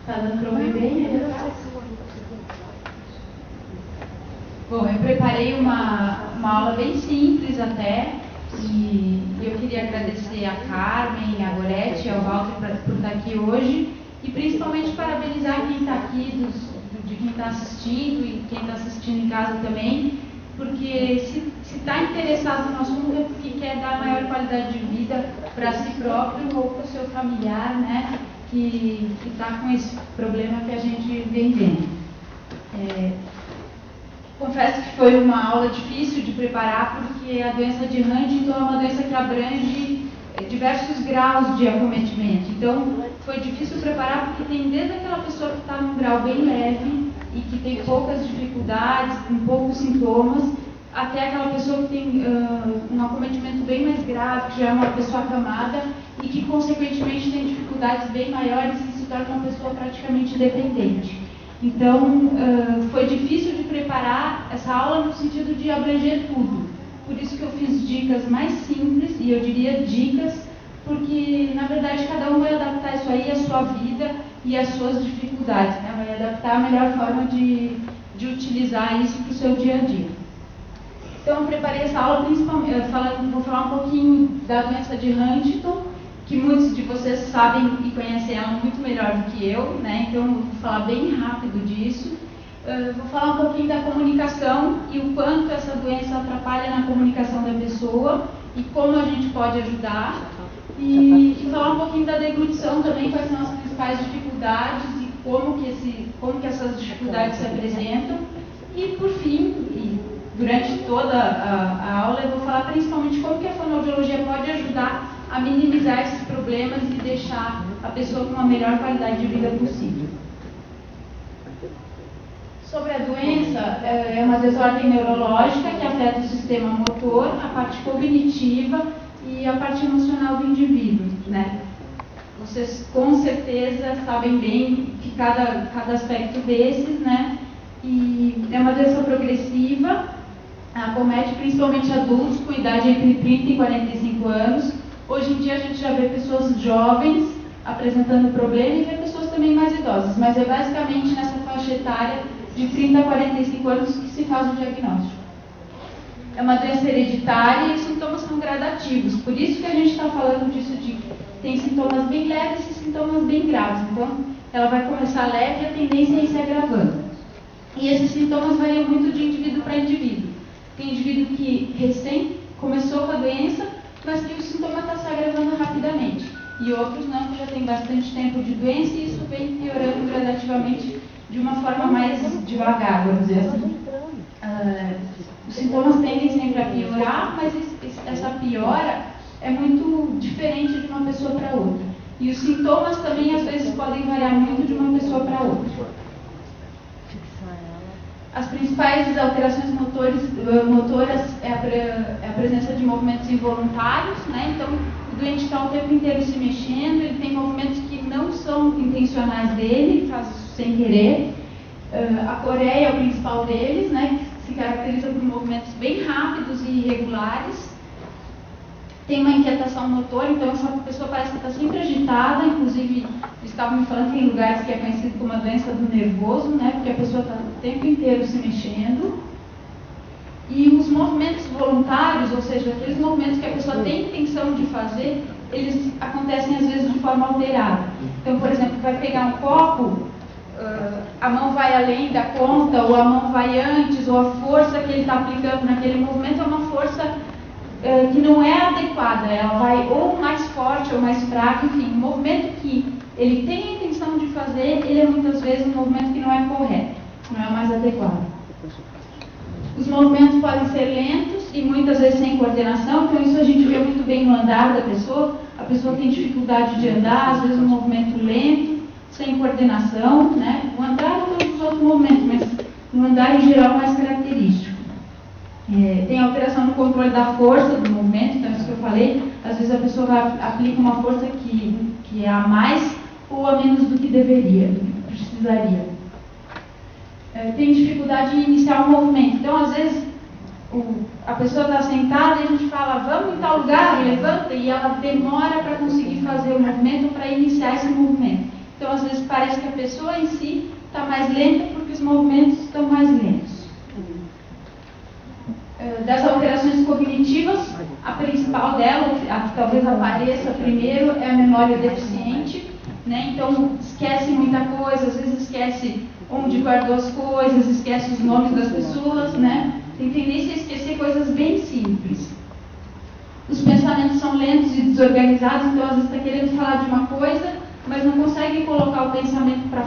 Tá dando para ouvir bem? Bom, eu preparei uma aula bem simples até, e eu queria agradecer a Carmen, a Gorete e ao Walter por estar aqui hoje, e principalmente parabenizar quem está aqui, de quem está assistindo e quem está assistindo em casa também, porque se está interessado no assunto é porque quer dar maior qualidade de vida para si próprio ou para o seu familiar, né, que está com esse problema que a gente vem vendo. Confesso que foi uma aula difícil de preparar, porque a doença de Huntington é uma doença que abrange diversos graus de acometimento. Então, foi difícil preparar porque tem desde aquela pessoa que está num grau bem leve e que tem poucas dificuldades, com poucos sintomas, até aquela pessoa que tem um acometimento bem mais grave, que já é uma pessoa acamada e que, consequentemente, tem dificuldades bem maiores e se torna uma pessoa praticamente dependente. Então, foi difícil de preparar essa aula no sentido de abranger tudo. Por isso que eu fiz dicas mais simples, e eu diria dicas, porque, na verdade, cada um vai adaptar isso aí à sua vida e às suas dificuldades, né? Vai adaptar a melhor forma de utilizar isso para o seu dia a dia. Então, eu preparei essa aula principalmente, vou falar um pouquinho da doença de Huntington, que muitos de vocês sabem e conhecem ela muito melhor do que eu, né? Então, eu vou falar bem rápido disso. Vou falar um pouquinho da comunicação e o quanto essa doença atrapalha na comunicação da pessoa e como a gente pode ajudar. E falar um pouquinho da deglutição também, quais são as principais dificuldades e como que essas dificuldades se apresentam. E, por fim, durante toda a aula, eu vou falar principalmente como que a fonoaudiologia pode ajudar a minimizar esses problemas e deixar a pessoa com uma melhor qualidade de vida possível. Sobre a doença, é uma desordem neurológica que afeta o sistema motor, a parte cognitiva e a parte emocional do indivíduo, né? Vocês com certeza sabem bem que cada aspecto desses, né? E é uma doença progressiva, acomete principalmente adultos com idade entre 30 e 45 anos. Hoje em dia a gente já vê pessoas jovens apresentando problema e vê pessoas também mais idosas, mas é basicamente nessa faixa etária de 30 a 45 anos que se faz o diagnóstico. É uma doença hereditária e os sintomas são gradativos, por isso que a gente está falando disso de tem sintomas bem leves e sintomas bem graves. Então, ela vai começar leve e a tendência é ir se agravando. E esses sintomas variam muito de indivíduo para indivíduo. Tem indivíduo que recém começou com a doença, mas que o sintoma está se agravando rapidamente. E outros não, que já tem bastante tempo de doença e isso vem piorando gradativamente de uma forma mais devagar, vamos dizer assim. Os sintomas tendem sempre a piorar, mas essa piora é muito diferente de uma pessoa para outra. E os sintomas também, às vezes, podem variar muito de uma pessoa para outra. As principais alterações motoras é a presença de movimentos involuntários, né? Então, o doente está o tempo inteiro se mexendo, ele tem movimentos que não são intencionais dele, ele faz isso sem querer. A coreia é o principal deles, né? Que se caracteriza por movimentos bem rápidos e irregulares. Tem uma inquietação motora, então essa pessoa parece que está sempre agitada, inclusive eles estavam me falando que tem lugares que é conhecido como a doença do nervoso, né? Porque a pessoa está o tempo inteiro se mexendo. E os movimentos voluntários, ou seja, aqueles movimentos que a pessoa tem intenção de fazer, eles acontecem às vezes de forma alterada. Então, por exemplo, vai pegar um copo, a mão vai além da conta, ou a mão vai antes, ou a força que ele está aplicando naquele movimento é uma força que não é adequada, ela vai ou mais forte ou mais fraca, enfim, o movimento que ele tem a intenção de fazer, ele é muitas vezes um movimento que não é correto, não é o mais adequado. Os movimentos podem ser lentos e muitas vezes sem coordenação, então isso a gente vê muito bem no andar da pessoa, a pessoa tem dificuldade de andar, às vezes um movimento lento, sem coordenação, né? O andar e todos os outros movimentos, mas no andar em geral mais característico. Tem alteração no controle da força do movimento, então isso que eu falei, às vezes a pessoa aplica uma força que é a mais ou a menos do que deveria, do que precisaria. Tem dificuldade em iniciar o movimento, então às vezes a pessoa está sentada e a gente fala, vamos em tal lugar, e levanta, e ela demora para conseguir fazer o movimento, para iniciar esse movimento. Então às vezes vezes parece que a pessoa em si está mais lenta porque os movimentos estão mais lentos. Das alterações cognitivas, a principal dela, a que talvez apareça primeiro, é a memória deficiente, né? Então esquece muita coisa, às vezes esquece onde guardou as coisas, esquece os nomes das pessoas, né? Tem tendência a esquecer coisas bem simples. Os pensamentos são lentos e desorganizados, então às vezes está querendo falar de uma coisa, mas não consegue colocar o pensamento para